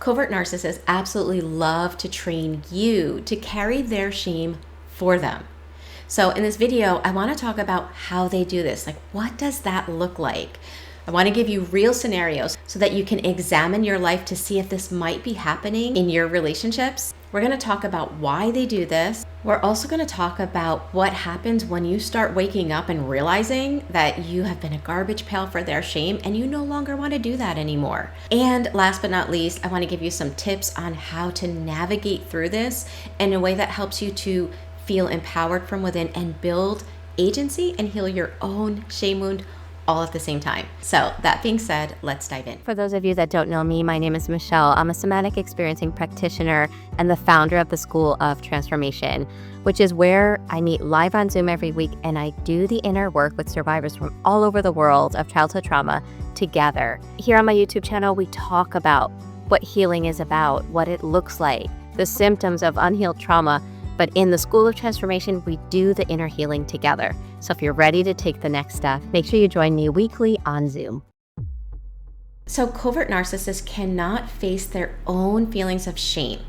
Covert narcissists absolutely love to train you to carry their shame for them. So in this video, I want to talk about how they do this. Like, what does that look like? I want to give you real scenarios so that you can examine your life to see if this might be happening in your relationships. We're going to talk about why they do this. We're also going to talk about what happens when you start waking up and realizing that you have been a garbage pail for their shame and you no longer want to do that anymore. And last but not least, I want to give you some tips on how to navigate through this in a way that helps you to feel empowered from within and build agency and heal your own shame wound all at the same time. So that being said, let's dive in. For those of you that don't know me, my name is Michele. I'm a somatic experiencing practitioner and the founder of the School of Transformation, which is where I meet live on Zoom every week and I do the inner work with survivors from all over the world of childhood trauma together. Here on my YouTube channel, we talk about what healing is about, what it looks like, the symptoms of unhealed trauma. But in the School of Transformation, we do the inner healing together. So if you're ready to take the next step, make sure you join me weekly on Zoom. So covert narcissists cannot face their own feelings of shame.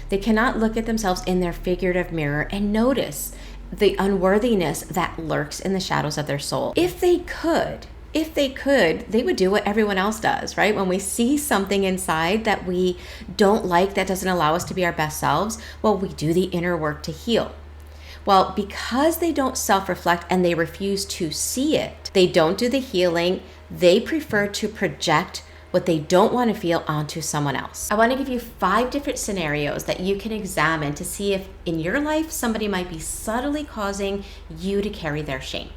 They cannot look at themselves in their figurative mirror and notice the unworthiness that lurks in the shadows of their soul. If they could, they would do what everyone else does, right? When we see something inside that we don't like, that doesn't allow us to be our best selves, well, we do the inner work to heal. Well, because they don't self-reflect and they refuse to see it, they don't do the healing. They prefer to project what they don't want to feel onto someone else. I want to give you 5 different scenarios that you can examine to see if in your life somebody might be subtly causing you to carry their shame.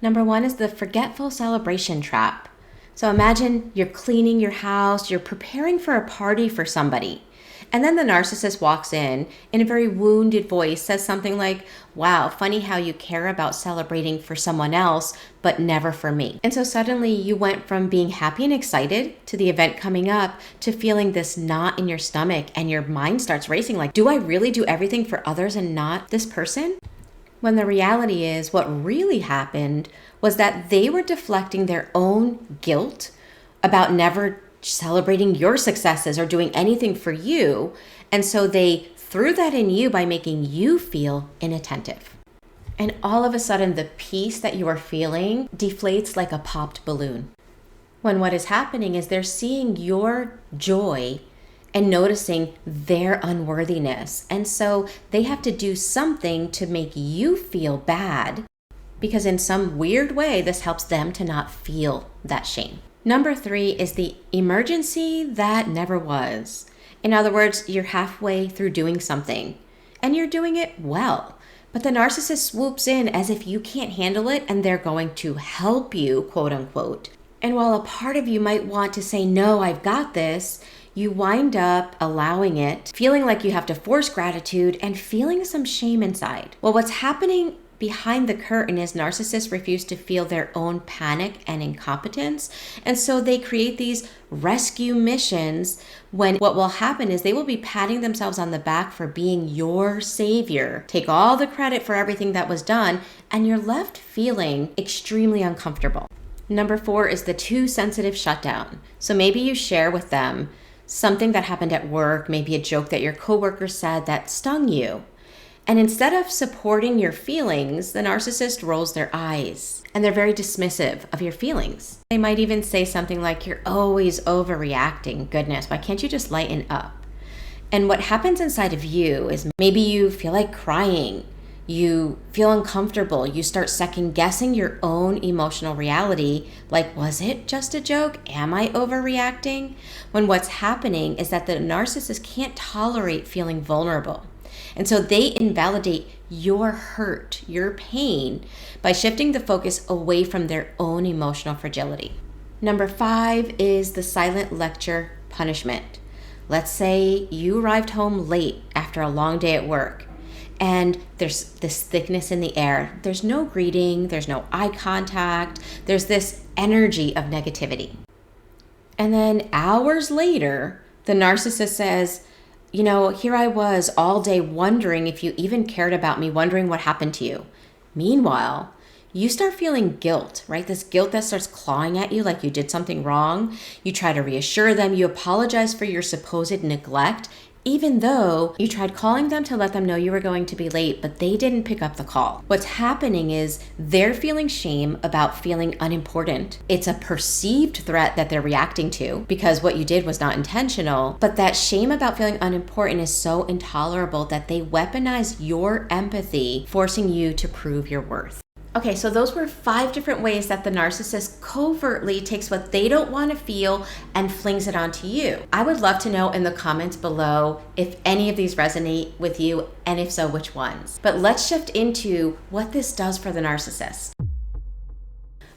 Number 1 is the forgetful celebration trap. So imagine you're cleaning your house, you're preparing for a party for somebody. And then the narcissist walks in a very wounded voice, says something like, wow, funny how you care about celebrating for someone else, but never for me. And so suddenly you went from being happy and excited to the event coming up to feeling this knot in your stomach and your mind starts racing like, do I really do everything for others and not this person? When the reality is what really happened was that they were deflecting their own guilt about never celebrating your successes or doing anything for you. And so they threw that in you by making you feel inattentive. And all of a sudden, the peace that you are feeling deflates like a popped balloon. When what is happening is they're seeing your joy and noticing their unworthiness. And so they have to do something to make you feel bad because in some weird way, this helps them to not feel that shame. Number 3 is the emergency that never was. In other words, you're halfway through doing something and you're doing it well, but the narcissist swoops in as if you can't handle it and they're going to help you, quote unquote. And while a part of you might want to say, no, I've got this, you wind up allowing it, feeling like you have to force gratitude and feeling some shame inside. Well, what's happening behind the curtain is narcissists refuse to feel their own panic and incompetence. And so they create these rescue missions when what will happen is they will be patting themselves on the back for being your savior, take all the credit for everything that was done, and you're left feeling extremely uncomfortable. Number 4 is the too sensitive shutdown. So maybe you share with them something that happened at work, maybe a joke that your coworker said that stung you. And instead of supporting your feelings, the narcissist rolls their eyes and they're very dismissive of your feelings. They might even say something like, you're always overreacting. Goodness, why can't you just lighten up? And what happens inside of you is maybe you feel like crying. You feel uncomfortable. You start second guessing your own emotional reality. Like, was it just a joke? Am I overreacting? When what's happening is that the narcissist can't tolerate feeling vulnerable. And so they invalidate your hurt, your pain, by shifting the focus away from their own emotional fragility. Number 5 is the silent lecture punishment. Let's say you arrived home late after a long day at work, and there's this thickness in the air. There's no greeting, there's no eye contact, there's this energy of negativity. And then hours later, the narcissist says, you know, here I was all day wondering if you even cared about me, wondering what happened to you. Meanwhile, you start feeling guilt, right? This guilt that starts clawing at you like you did something wrong. You try to reassure them. You apologize for your supposed neglect, even though you tried calling them to let them know you were going to be late, but they didn't pick up the call. What's happening is they're feeling shame about feeling unimportant. It's a perceived threat that they're reacting to because what you did was not intentional, but that shame about feeling unimportant is so intolerable that they weaponize your empathy, forcing you to prove your worth. Okay, so those were 5 different ways that the narcissist covertly takes what they don't want to feel and flings it onto you. I would love to know in the comments below if any of these resonate with you, and if so, which ones. But let's shift into what this does for the narcissist.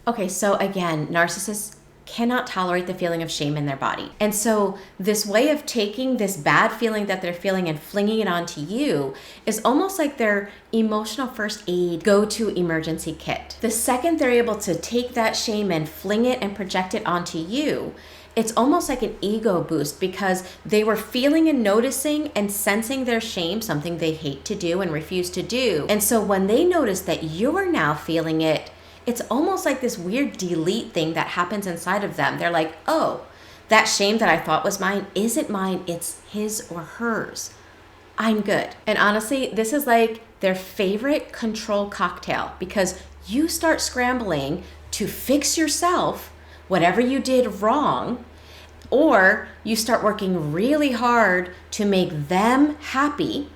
Okay, so again, narcissists cannot tolerate the feeling of shame in their body. And so this way of taking this bad feeling that they're feeling and flinging it onto you is almost like their emotional first aid go-to emergency kit. The second they're able to take that shame and fling it and project it onto you, it's almost like an ego boost because they were feeling and noticing and sensing their shame, something they hate to do and refuse to do. And so when they notice that you're now feeling it, it's almost like this weird delete thing that happens inside of them. They're like, oh, that shame that I thought was mine isn't mine, it's his or hers. I'm good. And honestly, this is like their favorite control cocktail because you start scrambling to fix yourself, whatever you did wrong, or you start working really hard to make them happy,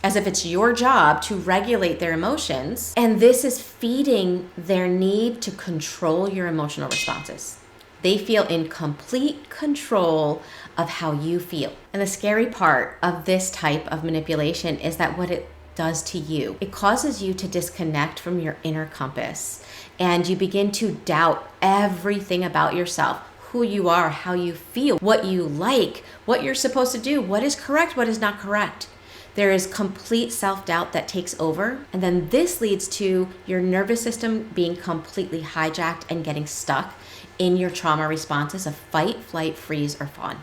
as if it's your job to regulate their emotions. And this is feeding their need to control your emotional responses. They feel in complete control of how you feel. And the scary part of this type of manipulation is that what it does to you, it causes you to disconnect from your inner compass. And you begin to doubt everything about yourself, who you are, how you feel, what you like, what you're supposed to do, what is correct, what is not correct. There is complete self-doubt that takes over. And then this leads to your nervous system being completely hijacked and getting stuck in your trauma responses of fight, flight, freeze, or fawn.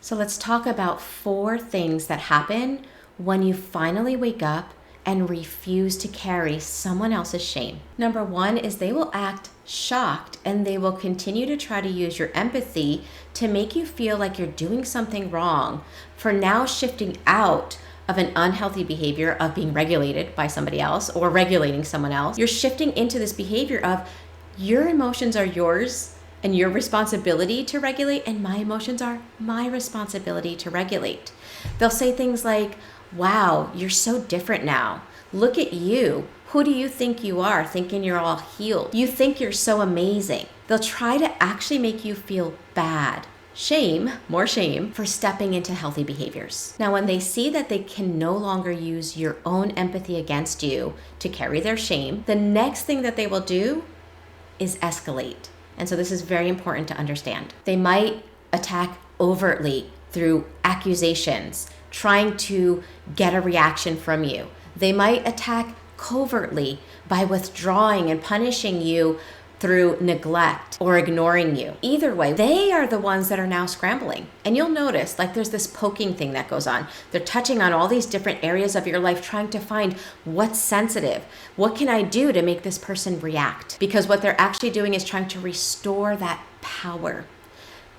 So let's talk about 4 things that happen when you finally wake up and refuse to carry someone else's shame. Number 1 is they will act shocked and they will continue to try to use your empathy to make you feel like you're doing something wrong for now shifting out of an unhealthy behavior of being regulated by somebody else or regulating someone else. You're shifting into this behavior of your emotions are yours and your responsibility to regulate, and my emotions are my responsibility to regulate. They'll say things like, wow, you're so different now. Look at you. Who do you think you are, thinking you're all healed? You think you're so amazing. They'll try to actually make you feel bad. Shame, more shame, for stepping into healthy behaviors. Now, when they see that they can no longer use your own empathy against you to carry their shame, the next thing that they will do is escalate. And so this is very important to understand. They might attack overtly through accusations, trying to get a reaction from you. They might attack covertly by withdrawing and punishing you through neglect or ignoring you. Either way, they are the ones that are now scrambling. And you'll notice like there's this poking thing that goes on. They're touching on all these different areas of your life, trying to find what's sensitive. What can I do to make this person react? Because what they're actually doing is trying to restore that power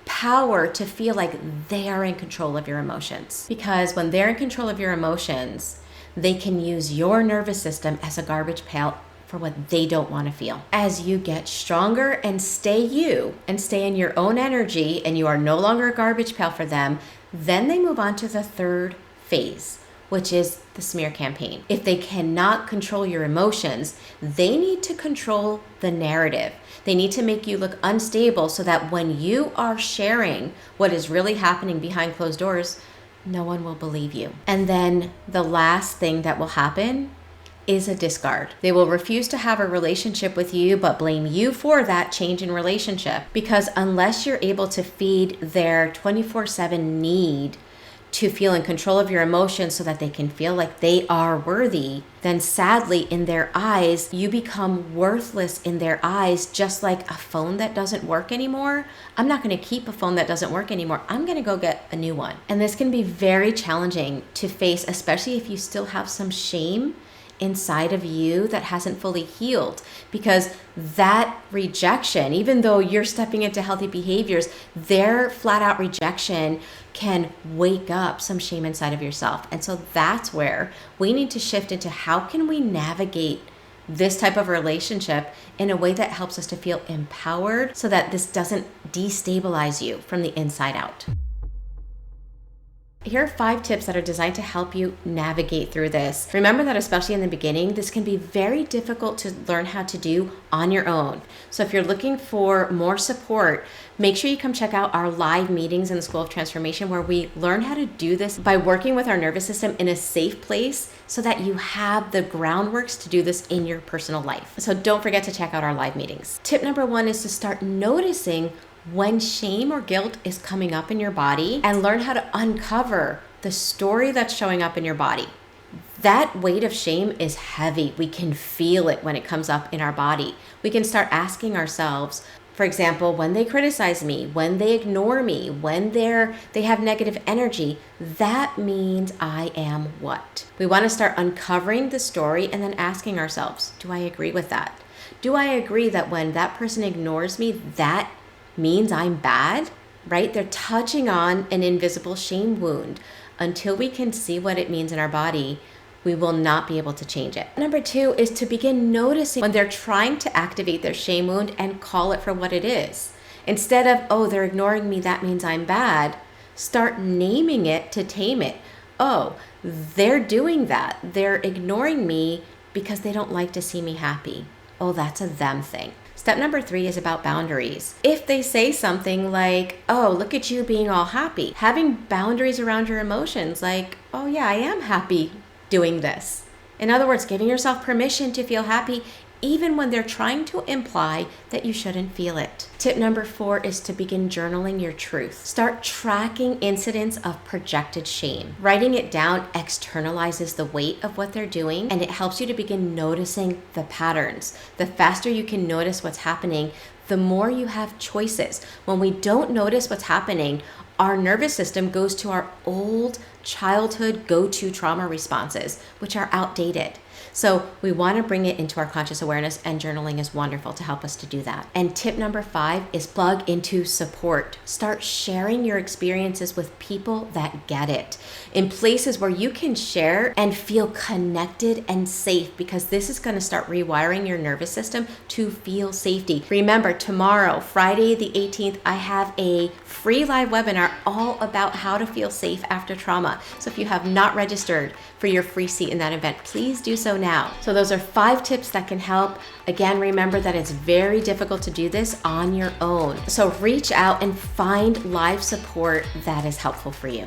to feel like they are in control of your emotions. Because when they're in control of your emotions, they can use your nervous system as a garbage pail for what they don't want to feel. As you get stronger and stay you and stay in your own energy and you are no longer a garbage pail for them, then they move on to the 3rd phase, which is the smear campaign. If they cannot control your emotions, they need to control the narrative. They need to make you look unstable so that when you are sharing what is really happening behind closed doors, no one will believe you. And then the last thing that will happen is a discard. They will refuse to have a relationship with you, but blame you for that change in relationship. Because unless you're able to feed their 24/7 need to feel in control of your emotions so that they can feel like they are worthy, then sadly in their eyes, you become worthless in their eyes, just like a phone that doesn't work anymore. I'm not going to keep a phone that doesn't work anymore. I'm going to go get a new one. And this can be very challenging to face, especially if you still have some shame inside of you that hasn't fully healed, because that rejection, even though you're stepping into healthy behaviors, their flat out rejection can wake up some shame inside of yourself. And so that's where we need to shift into how can we navigate this type of relationship in a way that helps us to feel empowered so that this doesn't destabilize you from the inside out. Here are 5 tips that are designed to help you navigate through this. Remember that especially in the beginning, this can be very difficult to learn how to do on your own. So if you're looking for more support, make sure you come check out our live meetings in the School of Transformation, where we learn how to do this by working with our nervous system in a safe place so that you have the groundworks to do this in your personal life. So don't forget to check out our live meetings. Tip number 1 is to start noticing when shame or guilt is coming up in your body and learn how to uncover the story that's showing up in your body. That weight of shame is heavy. We can feel it when it comes up in our body. We can start asking ourselves, for example, when they criticize me, when they ignore me, when they have negative energy, that means I am what? We want to start uncovering the story and then asking ourselves, do I agree with that? Do I agree that when that person ignores me, that means I'm bad, right? They're touching on an invisible shame wound. Until we can see what it means in our body, we will not be able to change it. Number 2 is to begin noticing when they're trying to activate their shame wound and call it for what it is. Instead of, oh, they're ignoring me, that means I'm bad, start naming it to tame it. Oh, they're doing that. They're ignoring me because they don't like to see me happy. Oh, that's a them thing. Step number 3 is about boundaries. If they say something like, oh, look at you being all happy, having boundaries around your emotions, like, oh yeah, I am happy doing this. In other words, giving yourself permission to feel happy even when they're trying to imply that you shouldn't feel it. Tip number 4 is to begin journaling your truth. Start tracking incidents of projected shame. Writing it down externalizes the weight of what they're doing, and it helps you to begin noticing the patterns. The faster you can notice what's happening, the more you have choices. When we don't notice what's happening, our nervous system goes to our old childhood go-to trauma responses, which are outdated. So we want to bring it into our conscious awareness, and journaling is wonderful to help us to do that. And tip number 5 is plug into support. Start sharing your experiences with people that get it, in places where you can share and feel connected and safe, because this is going to start rewiring your nervous system to feel safety. Remember, tomorrow, Friday the 18th, I have a free live webinar all about how to feel safe after trauma. So if you have not registered for your free seat in that event, please do so now. So those are 5 tips that can help. Again, remember that it's very difficult to do this on your own. So reach out and find live support that is helpful for you.